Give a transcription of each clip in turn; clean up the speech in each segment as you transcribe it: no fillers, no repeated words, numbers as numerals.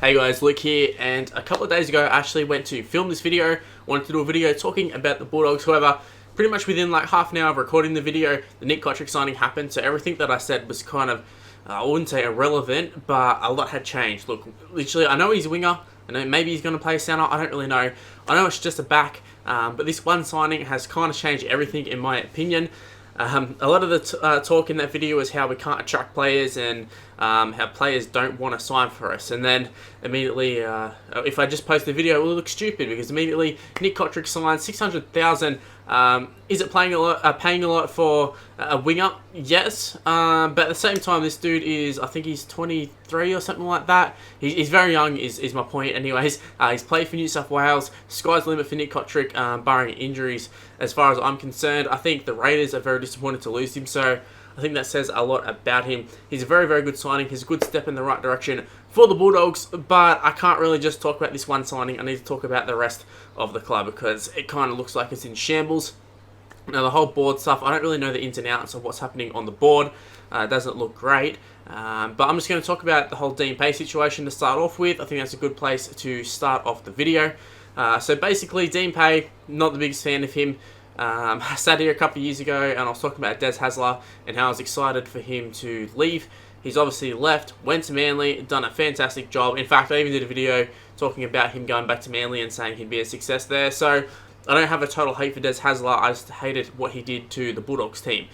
Hey guys, Luke here, and a couple of days ago I actually went to film this video. Wanted to do a video talking about the Bulldogs. However, pretty much within like half an hour of recording the video, the Nick Cotric signing happened, so everything that I said was kind of, I wouldn't say irrelevant, but a lot had changed. Look, literally, I know he's a winger, I know maybe he's going to play centre, I don't really know. I know it's just a back, but this one signing has kind of changed everything in my opinion. A lot of the talk in that video is how we can't attract players and how players don't want to sign for us. And then immediately, if I just post the video, it will look stupid because immediately Nick Cotric signed $600,000. Is it paying a lot for a winger? Yes, but at the same time, this dude is, I think he's 23 or something like that. He's very young, is my point. Anyways, he's played for New South Wales. Sky's the limit for Nick Cotric, barring injuries. As far as I'm concerned, I think the Raiders are very disappointed to lose him. So I think that says a lot about him. He's a very, very good signing. He's a good step in the right direction for the Bulldogs, but I can't really just talk about this one signing. I need to talk about the rest of the club because it kind of looks like it's in shambles. Now, the whole board stuff, I don't really know the ins and outs of what's happening on the board. It doesn't look great. But I'm just going to talk about the whole Dean Pay situation to start off with. I think that's a good place to start off the video. So basically, Dean Pay, not the biggest fan of him. I sat here a couple of years ago and I was talking about Des Hasler and how I was excited for him to leave. He's obviously left, went to Manly, done a fantastic job. In fact, I even did a video talking about him going back to Manly and saying he'd be a success there. So I don't have a total hate for Des Hasler. I just hated what he did to the Bulldogs team.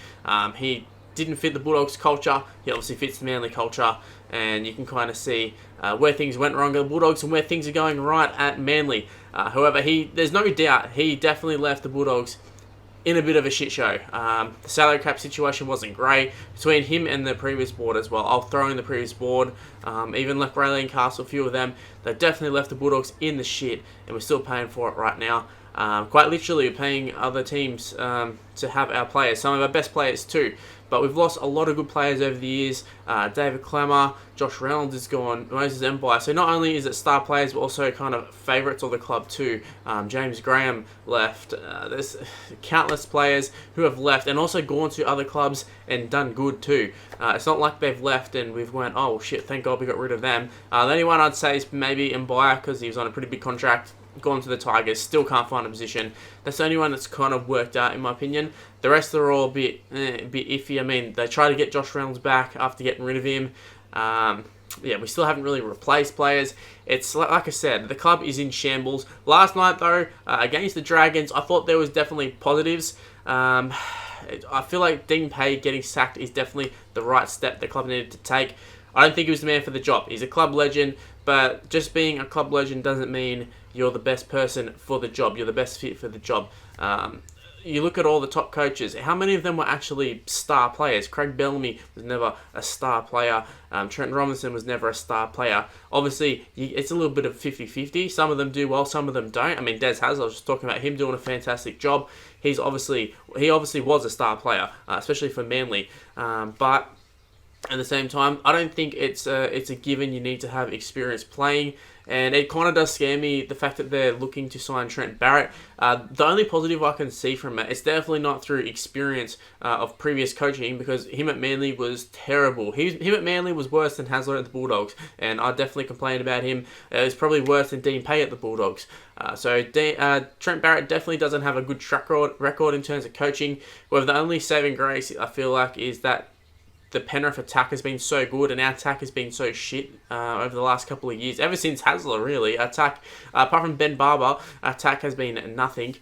He didn't fit the Bulldogs culture. He obviously fits the Manly culture. And you can kind of see where things went wrong at the Bulldogs and where things are going right at Manly. However, there's no doubt he definitely left the Bulldogs in a bit of a shit show. The salary cap situation wasn't great between him and the previous board as well. I'll throw in the previous board, even left Raelene Castle, a few of them. They definitely left the Bulldogs in the shit, and we're still paying for it right now. Quite literally, we're paying other teams to have our players, some of our best players too. But we've lost a lot of good players over the years. David Klemmer, Josh Reynolds is gone, Moses Mbye. So not only is it star players, but also kind of favourites of the club too. James Graham left. There's countless players who have left and also gone to other clubs and done good too. It's not like they've left and we've went, oh shit, thank God we got rid of them. The only one I'd say is maybe Mbye because he was on a pretty big contract. Gone to the Tigers, still can't find a position. That's the only one that's kind of worked out in my opinion. The rest are all a bit iffy. I mean, they tried to get Josh Reynolds back after getting rid of him. Yeah, we still haven't really replaced players. It's like I said, the club is in shambles. Last night though, against the Dragons, I thought there was definitely positives. I feel like Dean Pay getting sacked is definitely the right step the club needed to take. I don't think he was the man for the job. He's a club legend, but just being a club legend doesn't mean you're the best person for the job. You're the best fit for the job. You look at all the top coaches. How many of them were actually star players? Craig Bellamy was never a star player. Trent Robinson was never a star player. Obviously, it's a little bit of 50-50. Some of them do well, some of them don't. I mean, Des Hasler, I was just talking about him doing a fantastic job. He obviously was a star player, especially for Manly. But at the same time, I don't think it's a given you need to have experience playing. And it kind of does scare me, the fact that they're looking to sign Trent Barrett. The only positive I can see from it, it's definitely not through experience of previous coaching, because him at Manly was terrible. Him at Manly was worse than Hasler at the Bulldogs, and I definitely complained about him. It's probably worse than Dean Pay at the Bulldogs. So Trent Barrett definitely doesn't have a good track record in terms of coaching. However, the only saving grace, I feel like, is that the Penrith attack has been so good and our attack has been so shit over the last couple of years. Ever since Hasler, really. Attack, apart from Ben Barber, attack has been nothing.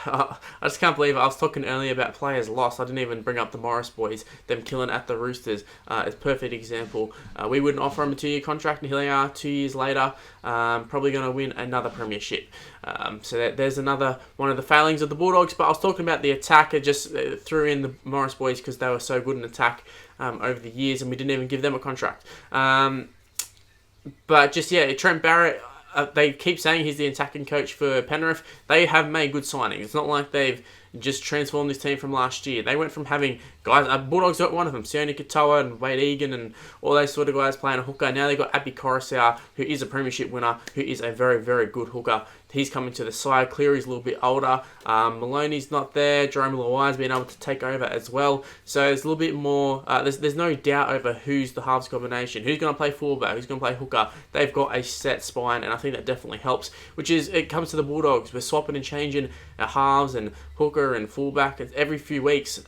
I just can't believe it. I was talking earlier about players lost. I didn't even bring up the Morris boys, them killing at the Roosters. It's a perfect example. We wouldn't offer them a 2-year contract, and here they are 2 years later, probably going to win another premiership. So there's another one of the failings of the Bulldogs. But I was talking about the attack. I just threw in the Morris boys because they were so good in attack over the years, and we didn't even give them a contract. But just, yeah, Trent Barrett, they keep saying he's the attacking coach for Penrith. They have made good signings. It's not like they've just transformed this team from last year. They went from having guys, Bulldogs got one of them, Sione Katoa and Wade Egan and all those sort of guys playing a hooker. Now they've got Abby Coruscant, who is a premiership winner, who is a very, very good hooker. He's coming to the side. Cleary's a little bit older. Maloney's not there. Jerome Luai's been able to take over as well. So it's a little bit more. There's no doubt over who's the halves combination. Who's going to play fullback? Who's going to play hooker? They've got a set spine, and I think that definitely helps. Which is, it comes to the Bulldogs. We're swapping and changing our halves and hooker and fullback every few weeks.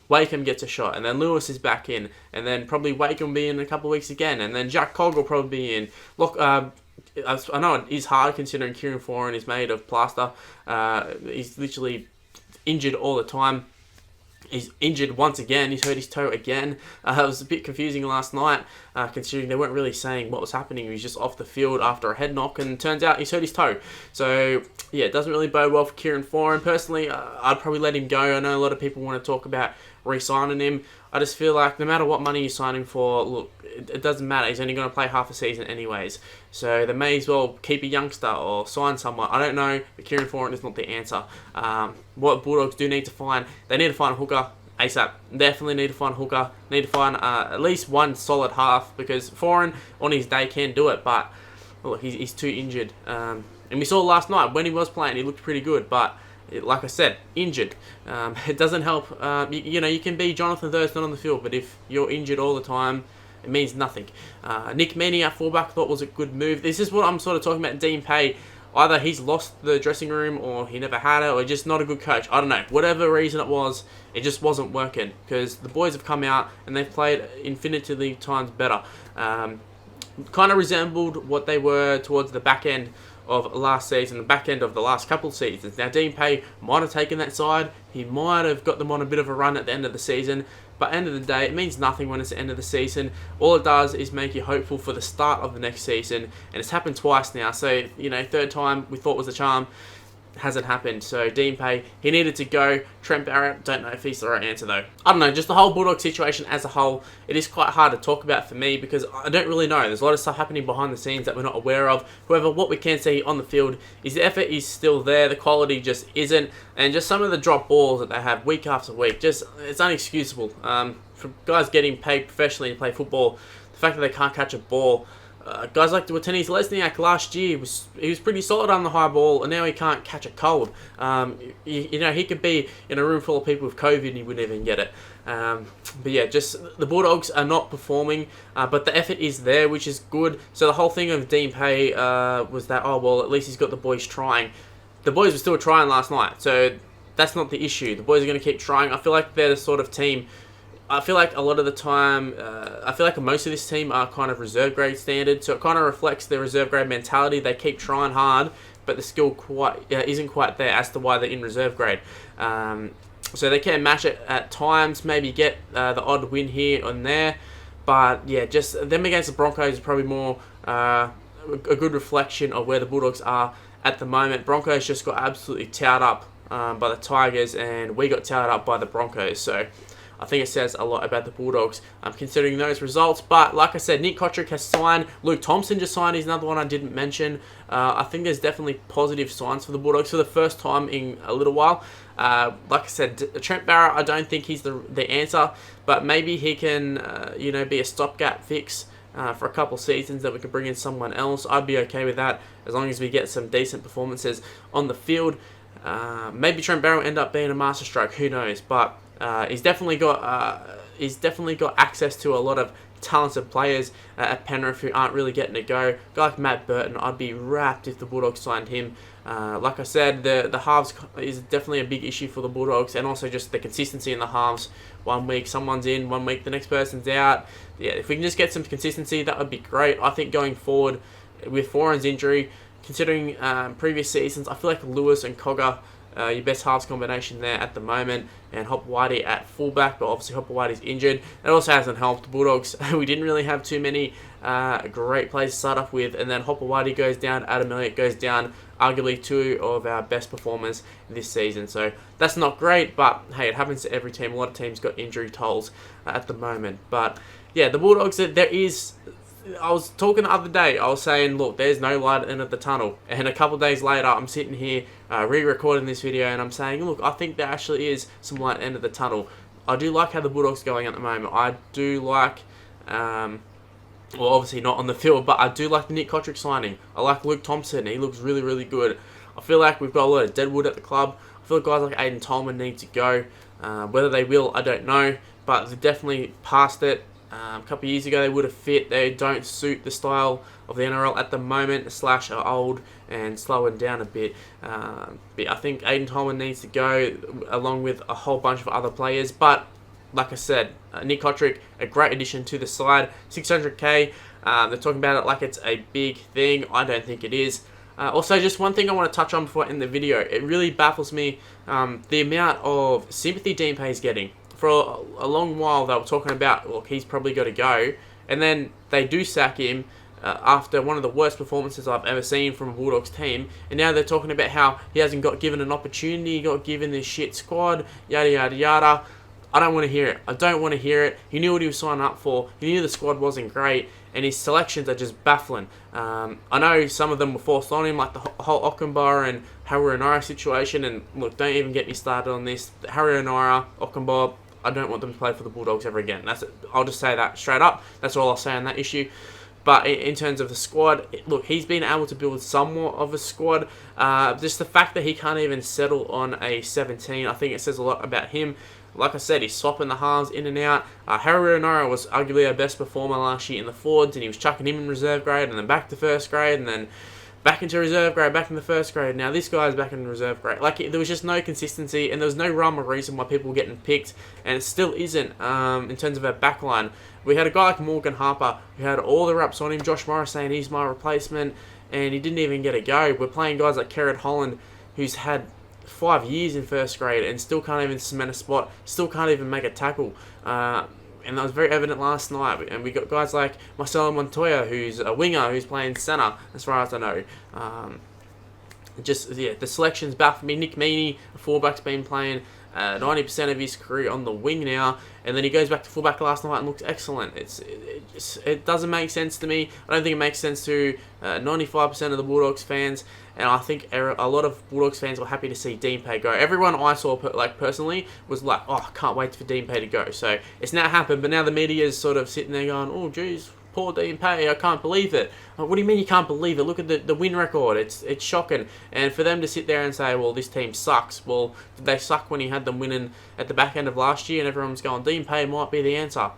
Wakeham gets a shot, and then Lewis is back in, and then probably Wakeham will be in a couple of weeks again, and then Jack Cog will probably be in. Look, I know it is hard considering Kieran Foran is made of plaster. He's literally injured all the time. He's injured once again. He's hurt his toe again. It was a bit confusing last night, considering they weren't really saying what was happening. He was just off the field after a head knock, and turns out he's hurt his toe. So, yeah, it doesn't really bode well for Kieran Foran. Personally, I'd probably let him go. I know a lot of people want to talk about re-signing him. I just feel like no matter what money you sign him for, look, it doesn't matter. He's only going to play half a season anyways. So they may as well keep a youngster or sign someone. I don't know, but Kieran Foran is not the answer. What Bulldogs do need to find, they need to find a hooker ASAP. Definitely need to find a hooker. Need to find at least one solid half, because Foran on his day can do it, but look, he's too injured. And we saw last night when he was playing, he looked pretty good, but like I said, injured. It doesn't help. You can be Jonathan Thurston on the field, but if you're injured all the time, it means nothing. Nick Meaney at fullback I thought was a good move. This is what I'm sort of talking about. Dean Pay, either he's lost the dressing room, or he never had it, or just not a good coach. I don't know. Whatever reason it was, it just wasn't working, because the boys have come out and they've played infinitely times better. Kind of resembled what they were towards the back end of last season, the back end of the last couple of seasons. Now, Dean Pay might have taken that side. He might have got them on a bit of a run at the end of the season. But at the end of the day, it means nothing when it's the end of the season. All it does is make you hopeful for the start of the next season. And it's happened twice now. So, third time we thought was a charm. Hasn't happened. So Dean Pay, he needed to go. Trent Barrett, don't know if he's the right answer though. I don't know, just the whole Bulldog situation as a whole, it is quite hard to talk about for me, because I don't really know. There's a lot of stuff happening behind the scenes that we're not aware of. However, what we can see on the field is the effort is still there, the quality just isn't, and just some of the drop balls that they have week after week, just, it's unexcusable. For guys getting paid professionally to play football, the fact that they can't catch a ball. Guys like Watene Lesniak last year, he was pretty solid on the high ball, and now he can't catch a cold. He could be in a room full of people with COVID and he wouldn't even get it. But yeah, just the Bulldogs are not performing, but the effort is there, which is good. So the whole thing of Dean Pay was that, oh well, at least he's got the boys trying. The boys were still trying last night, so that's not the issue. The boys are going to keep trying. I feel like they're the sort of team. I feel like a lot of the time, I feel like most of this team are kind of reserve grade standard, so it kind of reflects their reserve grade mentality. They keep trying hard, but the skill isn't quite there as to why they're in reserve grade. So they can match it at times, maybe get the odd win here and there, but yeah, just them against the Broncos is probably more a good reflection of where the Bulldogs are at the moment. Broncos just got absolutely towed up by the Tigers, and we got towed up by the Broncos, so I think it says a lot about the Bulldogs considering those results. But like I said, Nick Cotric has signed. Luke Thompson just signed. He's another one I didn't mention. I think there's definitely positive signs for the Bulldogs for the first time in a little while. Like I said, Trent Barrett, I don't think he's the answer, but maybe he can be a stopgap fix for a couple seasons, that we could bring in someone else. I'd be okay with that as long as we get some decent performances on the field. Maybe Trent Barrett will end up being a masterstroke. Who knows? But he's definitely got access to a lot of talented players at Penrith who aren't really getting a go. A guy like Matt Burton, I'd be wrapped if the Bulldogs signed him. Like I said, the halves is definitely a big issue for the Bulldogs, and also just the consistency in the halves. 1 week someone's in, 1 week the next person's out. Yeah, if we can just get some consistency, that would be great. I think going forward with Foran's injury, considering previous seasons, I feel like Lewis and Cogger, your best halves combination there at the moment, and Hopewadi at fullback, but obviously Hopewadi's injured. It also hasn't helped the Bulldogs. We didn't really have too many great plays to start off with, and then Hopewadi goes down, Adam Elliott goes down, arguably two of our best performers this season. So that's not great, but hey, it happens to every team. A lot of teams got injury tolls at the moment. But yeah, the Bulldogs, there is... I was talking the other day, I was saying, look, there's no light at the end of the tunnel. And a couple of days later, I'm sitting here re-recording this video, and I'm saying, look, I think there actually is some light at the end of the tunnel. I do like how the Bulldogs are going at the moment. I do like Well, obviously not on the field, but I do like the Nick Cotric signing. I like Luke Thompson. He looks really, really good. I feel like we've got a lot of deadwood at the club. I feel like guys like Aiden Tolman need to go. Whether they will, I don't know, but they're definitely past it. A couple of years ago, they would have fit. They don't suit the style of the NRL at the moment, slash are old and slowing down a bit. But I think Aiden Tolman needs to go, along with a whole bunch of other players. But like I said, Nick Cotric, a great addition to the side. 600k. They're talking about it like it's a big thing. I don't think it is. Also, just one thing I want to touch on before I end the video. It really baffles me the amount of sympathy Dean Pay's getting. For a long while, they were talking about, look, he's probably got to go. And then they do sack him after one of the worst performances I've ever seen from a Bulldogs team. And now they're talking about how he hasn't got given an opportunity, he got given this shit squad, yada, yada, yada. I don't want to hear it. I don't want to hear it. He knew what he was signing up for. He knew the squad wasn't great. And his selections are just baffling. I know some of them were forced on him, like the whole Ockenbar and Harry Onara situation. And look, don't even get me started on this. Harry Onara, Ockenbar, I don't want them to play for the Bulldogs ever again. That's it. I'll just say that straight up. That's all I'll say on that issue. But in terms of the squad, look, he's been able to build somewhat of a squad. Just the fact that he can't even settle on a 17, I think it says a lot about him. Like I said, he's swapping the halves in and out. Harry Onara was arguably our best performer last year in the forwards, and he was chucking him in reserve grade, and then back to first grade, and then back into reserve grade, back in the first grade. Now this guy's back in reserve grade. Like, there was just no consistency, and there was no rhyme or reason why people were getting picked, and it still isn't in terms of our backline. We had a guy like Morgan Harper who had all the raps on him. Josh Morris saying he's my replacement, and he didn't even get a go. We're playing guys like Kerrod Holland, who's had 5 years in first grade and still can't even cement a spot, still can't even make a tackle. And that was very evident last night. And we got guys like Marcelo Montoya, who's a winger, who's playing centre, as far as I know. The selections baffled me. Nick Meaney, a fullback's been playing 90% of his career on the wing now, and then he goes back to fullback last night and looks excellent. It doesn't make sense to me. I don't think it makes sense to 95% of the Bulldogs fans, and I think a lot of Bulldogs fans were happy to see Dean Pay go. Everyone I saw, personally, was like, oh, I can't wait for Dean Pay to go. So it's now happened, but now the media is sort of sitting there going, oh, geez, poor Dean Pay, I can't believe it. What do you mean you can't believe it? Look at the win record. It's shocking. And for them to sit there and say, well, this team sucks. Well, did they suck when he had them winning at the back end of last year and everyone's going, Dean Pay might be the answer?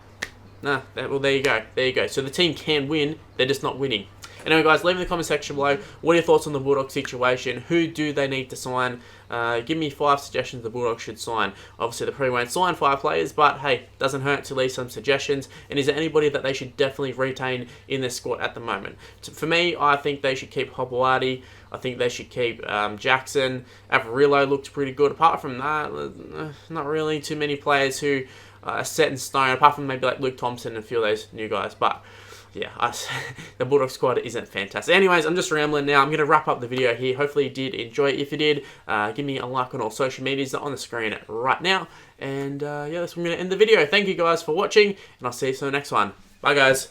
Nah, well, there you go. There you go. So the team can win. They're just not winning. Anyway, guys, leave in the comment section below. What are your thoughts on the Bulldogs situation? Who do they need to sign? Give me 5 suggestions the Bulldogs should sign. Obviously, they probably won't sign 5 players, but hey, doesn't hurt to leave some suggestions. And is there anybody that they should definitely retain in their squad at the moment? For me, I think they should keep Hopewadi. I think they should keep Jackson. Averillo looked pretty good. Apart from that, not really too many players who are set in stone, apart from maybe like Luke Thompson and a few of those new guys. But yeah, the Bulldog squad isn't fantastic. Anyways, I'm just rambling now. I'm going to wrap up the video here. Hopefully you did enjoy it. If you did, give me a like on all social medias. They're on the screen right now. And yeah, that's where I'm going to end the video. Thank you guys for watching, and I'll see you in the next one. Bye, guys.